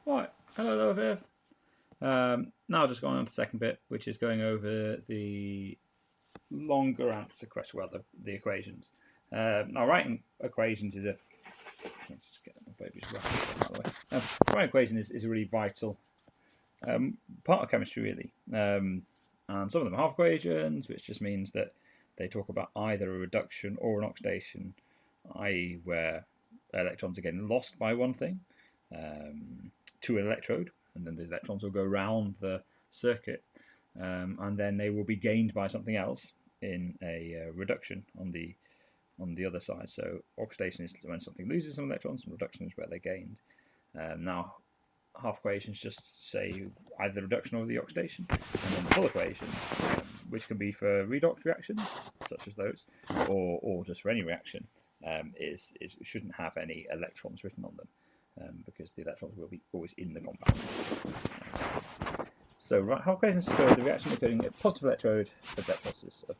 Right, hello there. Now just going on to the second bit, which is going over the longer answer question, well, the equations. Now, writing equations is writing equations is a really vital part of chemistry, really. And some of them are half equations, which just means that they talk about either a reduction or an oxidation, i.e., where electrons are getting lost by one thing to an electrode, and then the electrons will go around the circuit, and then they will be gained by something else in a reduction on the other side. So oxidation is when something loses some electrons, and reduction is where they're gained. Now, half equations just say either the reduction or the oxidation, and then the full equation, which can be for redox reactions, such as those, or just for any reaction, shouldn't have any electrons written on them, because the electrons will be always in the compound. So, half equations show the reaction occurring at positive electrode for electrolysis of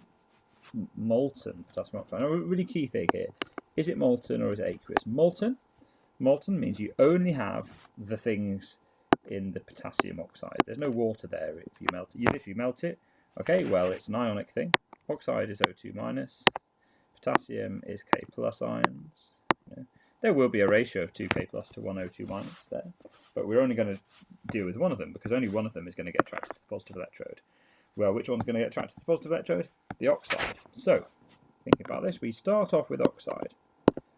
molten potassium oxide. Now, a really key thing here: is it molten or is it aqueous? Molten means you only have the things in the potassium oxide. There's no water there if you melt it. You literally melt it. Okay, well, it's an ionic thing. Oxide is O2 minus. Potassium is K plus ions. There will be a ratio of 2K plus to 1 O2 minus there, but we're only going to deal with one of them because only one of them is going to get attracted to the positive electrode. Well, which one's going to get attracted to the positive electrode? The oxide. So, thinking about this, we start off with oxide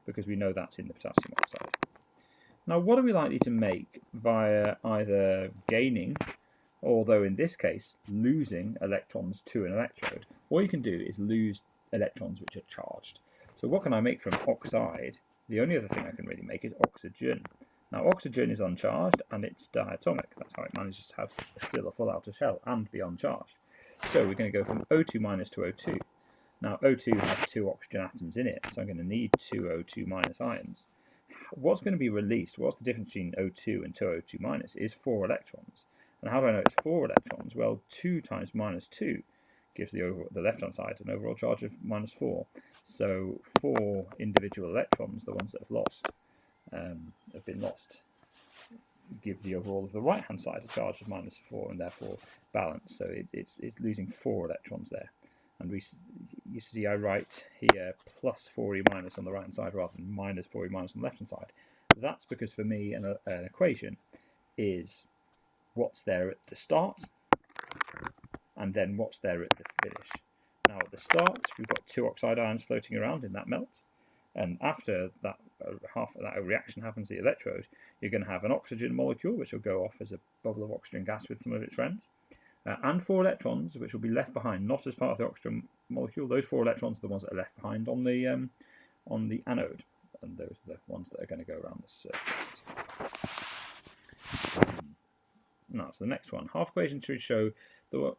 because we know that's in the potassium oxide. Now, what are we likely to make via either gaining, although in this case, losing electrons to an electrode? All you can do is lose electrons which are charged. So what can I make from oxide? The only other thing I can really make is oxygen. Now, oxygen is uncharged and it's diatomic. That's how it manages to have still a full outer shell and be uncharged. So we're going to go from O2 minus to O2. Now, O2 has 2 oxygen atoms in it, so I'm going to need 2 O2 minus ions. What's going to be released, what's the difference between O2 and 2 O2 minus, is 4 electrons. And how do I know it's 4 electrons? Well, 2 times minus 2 gives the left-hand side an overall charge of minus 4. So 4 individual electrons, the ones that have been lost, give the overall of the right-hand side a charge of minus 4 and therefore balance. So it's losing 4 electrons there. And you see I write here plus 4e minus on the right-hand side rather than minus 4e minus on the left-hand side. That's because for me an equation is what's there at the start and then what's there at the finish. Now at the start we've got 2 oxide ions floating around in that melt, and after that half of that reaction happens at the electrode, you're going to have an oxygen molecule which will go off as a bubble of oxygen gas with some of its friends. And 4 electrons, which will be left behind, not as part of the oxygen molecule. Those 4 electrons are the ones that are left behind on the anode, and those are the ones that are going to go around the surface. Now, so the next one, half equation should show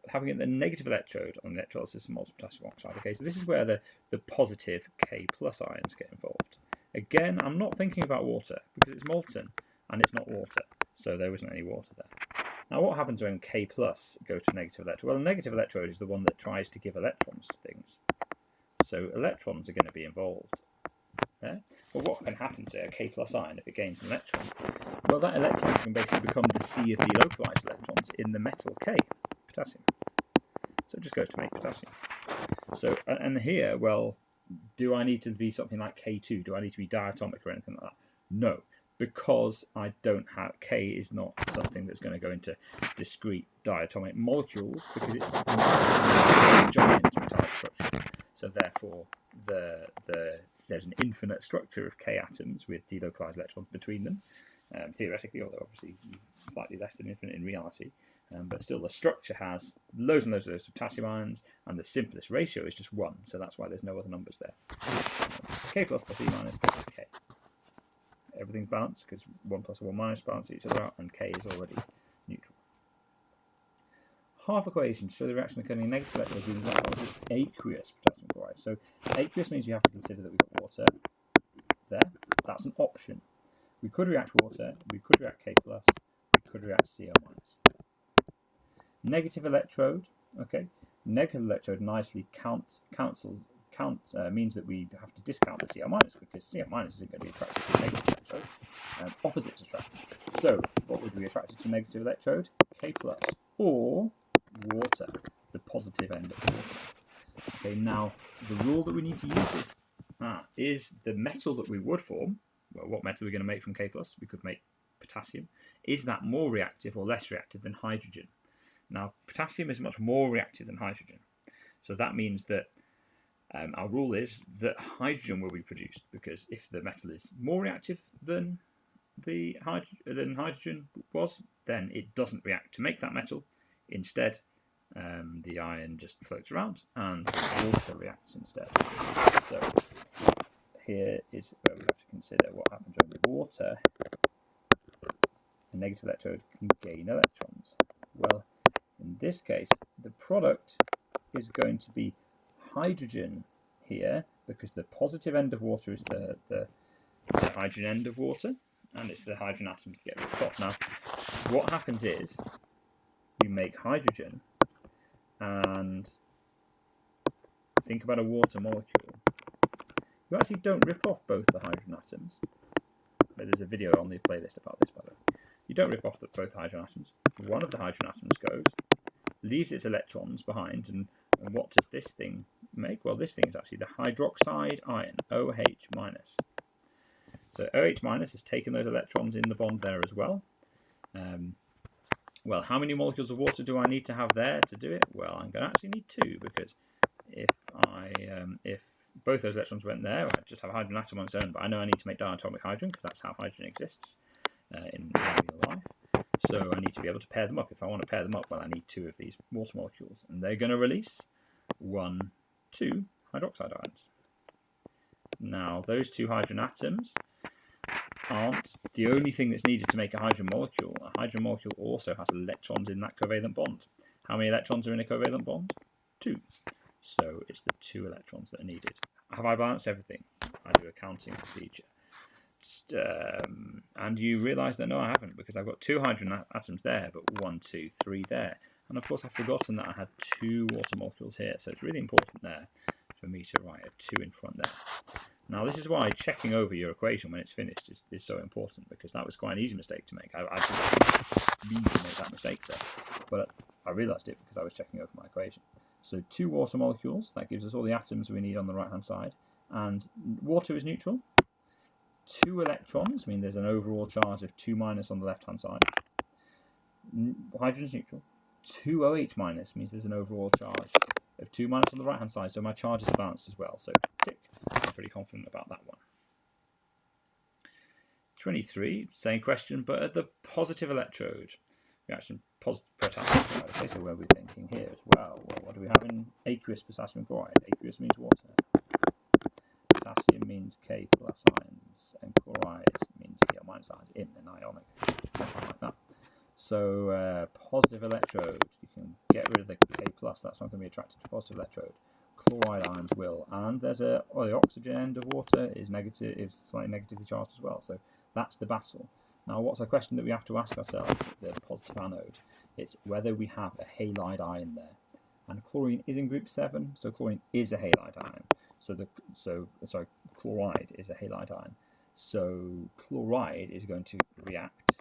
having the negative electrode on the electrolysis of molten potassium oxide. Okay, so this is where the positive K plus ions get involved. Again, I'm not thinking about water because it's molten and it's not water, so there isn't any water there. Now, what happens when K plus go to negative electrode? Well, a negative electrode is the one that tries to give electrons to things. So electrons are going to be involved there. But what can happen to a K plus ion if it gains an electron? Well, that electron can basically become the sea of delocalized electrons in the metal K, potassium. So it just goes to make potassium. So, and here, well, do I need to be something like K2? Do I need to be diatomic or anything like that? No. Because I don't have K is not something that's going to go into discrete diatomic molecules because it's a giant metallic structure. So therefore, there's an infinite structure of K atoms with delocalized electrons between them, theoretically, although obviously slightly less than infinite in reality. But still, the structure has loads and loads of those potassium ions, and the simplest ratio is just 1. So that's why there's no other numbers there. K plus E minus K. Everything's balanced because 1 plus and 1 minus balance each other out, and K is already neutral. Half equations show the reaction occurring in negative electrodes using electrolysis of aqueous potassium chloride. So aqueous means you have to consider that we've got water there. That's an option. We could react water, we could react K plus, we could react Cl minus. Negative electrode, okay. Negative electrode nicely means that we have to discount the Cl minus because Cl minus isn't going to be attracted to the negative electrode. Opposites attract. So what would be attracted to a negative electrode? K+, or water, the positive end of water. Okay, now the rule that we need to use is the metal that we would form, well, what metal are we going to make from K+? We could make potassium. Is that more reactive or less reactive than hydrogen? Now, potassium is much more reactive than hydrogen. So that means that our rule is that hydrogen will be produced, because if the metal is more reactive than hydrogen was, then it doesn't react to make that metal. Instead, the iron just floats around and water reacts instead. So here is where we have to consider what happens when water, a negative electrode, can gain electrons. Well, in this case, the product is going to be hydrogen here, because the positive end of water is the hydrogen end of water, and it's the hydrogen atoms that get ripped off. Now, what happens is you make hydrogen, and think about a water molecule. You actually don't rip off both the hydrogen atoms. There's a video on the playlist about this, by the way. You don't rip off both hydrogen atoms. One of the hydrogen atoms goes, leaves its electrons behind, and what does this thing make? Well, this thing is actually the hydroxide ion, OH-. So OH- has taken those electrons in the bond there as well. Well, how many molecules of water do I need to have there to do it? Well, I'm going to actually need 2, because if both those electrons went there, I'd just have a hydrogen atom on its own, but I know I need to make diatomic hydrogen, because that's how hydrogen exists in real life. So I need to be able to pair them up. If I want to pair them up, well, I need 2 of these water molecules, and they're going to release 2 hydroxide ions. Now, those 2 hydrogen atoms aren't the only thing that's needed to make a hydrogen molecule. A hydrogen molecule also has electrons in that covalent bond. How many electrons are in a covalent bond? 2. So it's the 2 electrons that are needed. Have I balanced everything? I do a counting procedure. And you realise that no, I haven't, because I've got 2 hydrogen atoms there, but 1, 2, 3 there. And of course I've forgotten that I had 2 water molecules here, so it's really important there for me to write a 2 in front there. Now, this is why checking over your equation when it's finished is so important, because that was quite an easy mistake to make. I didn't mean to make that mistake there, but I realised it because I was checking over my equation. So 2 water molecules, that gives us all the atoms we need on the right-hand side, and water is neutral. 2 electrons mean there's an overall charge of 2- on the left-hand side. Hydrogen is neutral. 2 OH- means there's an overall charge of 2- on the right-hand side, so my charges are balanced as well. So tick. I'm pretty confident about that one. 23, same question, but at the positive electrode, reaction potassium. Okay, so where are we thinking here as well? Well, what do we have in aqueous potassium chloride? Aqueous means water. Potassium means K+ ions, and chloride means Cl- ions in an ionic, something like that. So positive electrode, you can get rid of the K+, that's not going to be attracted to positive electrode. Chloride ions will, and there's the oxygen end of water is negative, is slightly negatively charged as well. So that's the battle. Now, what's a question that we have to ask ourselves at the positive anode? It's whether we have a halide ion there. And chlorine is in group 7, so chlorine is a halide ion. Chloride is a halide ion. So chloride is going to react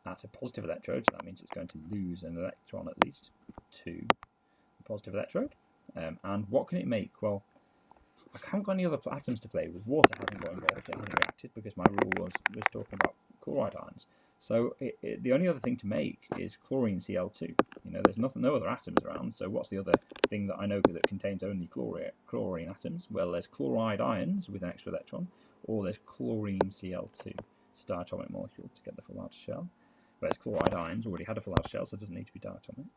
at a positive electrode, so that means it's going to lose an electron at least to the positive electrode. And what can it make? Well, I haven't got any other atoms to play with. Water hasn't got involved, it hasn't reacted, because my rule was talking about chloride ions. So the only other thing to make is chlorine Cl2. You know, there's no other atoms around, so what's the other thing that I know that contains only chlorine atoms? Well, there's chloride ions with an extra electron, or there's chlorine Cl2. It's a diatomic molecule to get the full outer shell. Whereas chloride ions already had a full outer shell, so it doesn't need to be diatomic.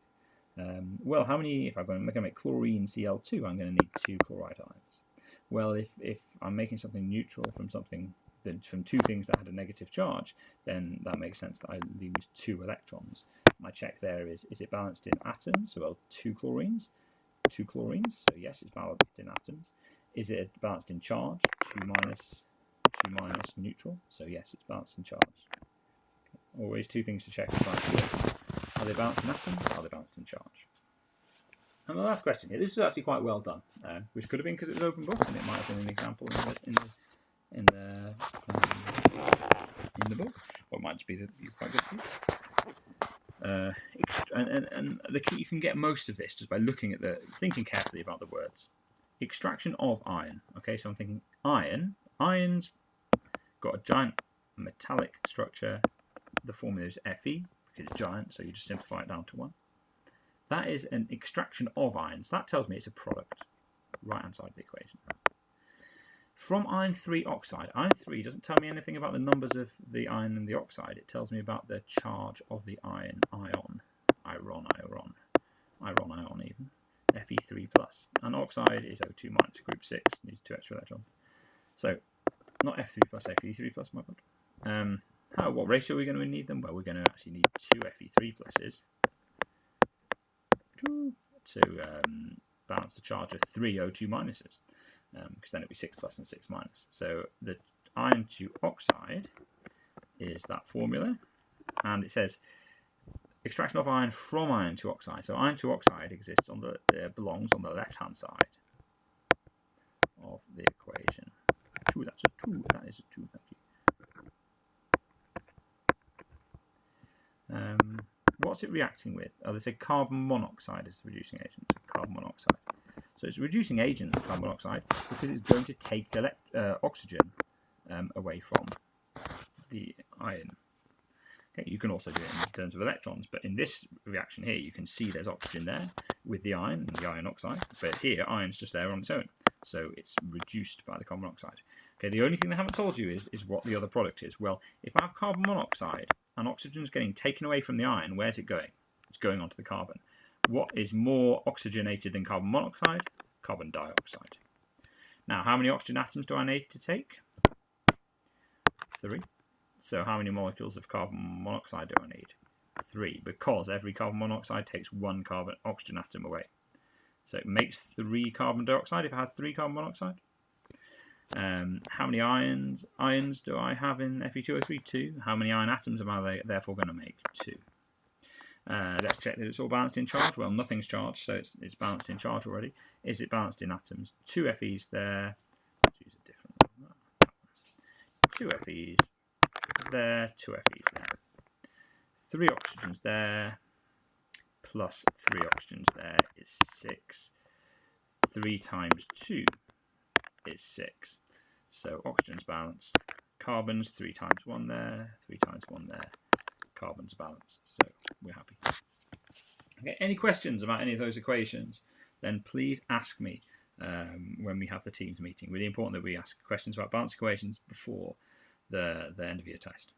Well, how many, if I'm going to make chlorine Cl2, I'm going to need 2 chloride ions. Well, if I'm making something neutral from 2 things that had a negative charge, then that makes sense that I lose 2 electrons. My check there is it balanced in atoms? Well, 2 chlorines, so yes, it's balanced in atoms. Is it balanced in charge? 2- neutral, so yes, it's balanced in charge. Always 2 things to check. Are they balanced in atoms? Are they balanced in charge? And the last question here, this was actually quite well done, which could have been because it was open book, and it might have been an example in the in the book, or it might just be that you're quite good at these. And the key, you can get most of this just by looking at thinking carefully about the words. Extraction of iron. Okay, so I'm thinking iron. Iron's got a giant metallic structure. The formula is Fe because it's giant, so you just simplify it down to 1. That is an extraction of iron. So that tells me it's a product. Right hand side of the equation. From iron 3 oxide. Iron 3 doesn't tell me anything about the numbers of the iron and the oxide. It tells me about the charge of the iron even. Fe3 plus. And oxide is O2 minus, group 6, needs 2 extra electrons. So, not Fe3 plus, Fe3 plus, my god. What ratio are we going to need them? Well, we're going to actually need 2 Fe3 pluses to balance the charge of 3 O2 minuses, because then it'll be 6 plus and 6 minus. So the iron to oxide is that formula, and it says extraction of iron from iron to oxide. So iron to oxide exists belongs on the left-hand side of the equation. 2, that's a 2. That is a 2. Thank you. What's it reacting with? Oh, they say carbon monoxide is the reducing agent. Carbon monoxide. So it's a reducing agent, carbon monoxide, because it's going to take oxygen away from the iron. Okay, you can also do it in terms of electrons, but in this reaction here, you can see there's oxygen there with the iron and the iron oxide, but here iron's just there on its own, so it's reduced by the carbon monoxide. Okay, the only thing they haven't told you is what the other product is. Well, if I have carbon monoxide and oxygen's getting taken away from the iron, where's it going? It's going onto the carbon. What is more oxygenated than carbon monoxide? Carbon dioxide. Now, how many oxygen atoms do I need to take? 3. So how many molecules of carbon monoxide do I need? 3, because every carbon monoxide takes 1 carbon oxygen atom away. So it makes 3 carbon dioxide if I have 3 carbon monoxide. How many ions do I have in Fe2O3? 2. How many ion atoms am I therefore going to make? 2. Let's check that it's all balanced in charge. Well, nothing's charged, so it's balanced in charge already. Is it balanced in atoms? 2 Fe's there. Let's use a different one. 2 Fe's there, 2 Fe's there. 3 oxygens there, plus 3 oxygens there is 6. 3 times 2 is 6. So oxygen's balanced. Carbons, 3 times 1 there, 3 times 1 there. Carbon's balanced, so we're happy. Okay, any questions about any of those equations, then please ask me when we have the teams meeting. Really important that we ask questions about balanced equations before the end of year test.